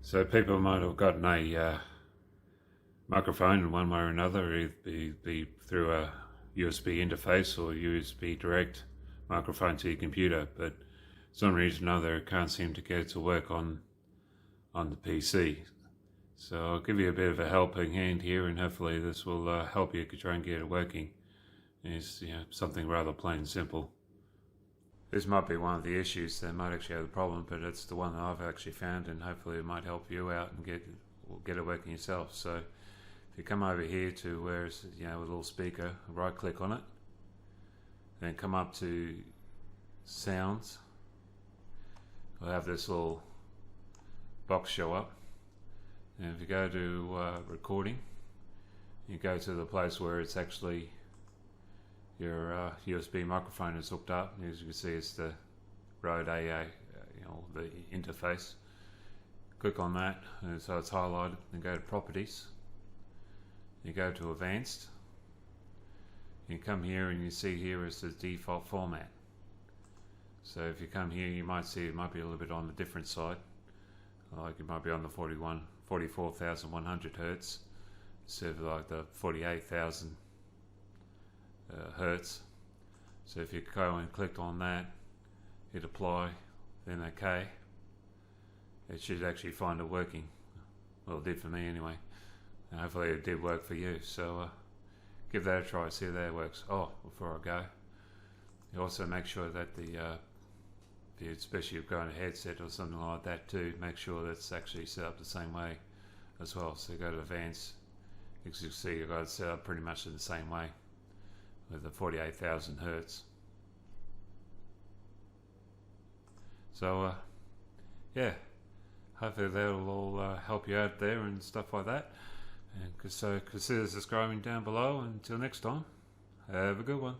So people might have gotten a microphone in one way or another, either be through a USB interface or USB direct microphone to your computer, but for some reason or another it can't seem to get it to work on the PC. So I'll give you a bit of a helping hand here, and hopefully this will help you try and get it working. It's something rather plain and simple. This might be one of the issues that might actually have the problem, but it's the one that I've actually found, and hopefully it might help you out and get it working yourself. So if you come over here to where it's a little speaker, right click on it, then come up to sounds. We'll have this little box show up, and if you go to recording, you go to the place where it's actually your USB microphone is hooked up. As you can see, it's the Rode AA, the interface. Click on that, and so it's highlighted. Then go to Properties. You go to Advanced. You come here, and you see here is the default format. So if you come here, you might see it might be a little bit on the different side. Like it might be on the 44,100 hertz instead of like the 48,000 hertz. So if you go and click on that, hit apply, then OK, it should actually find it working. Well, it did for me anyway, and hopefully it did work for you. So give that a try, see if that works. Before I go, you also make sure that especially if you're going a headset or something like that too, make sure that's actually set up the same way as well. So go to Advanced. You can see you've got it set up pretty much in the same way with the 48,000 hertz. So hopefully that'll all help you out there and stuff like that. And so consider subscribing down below. Until next time, have a good one.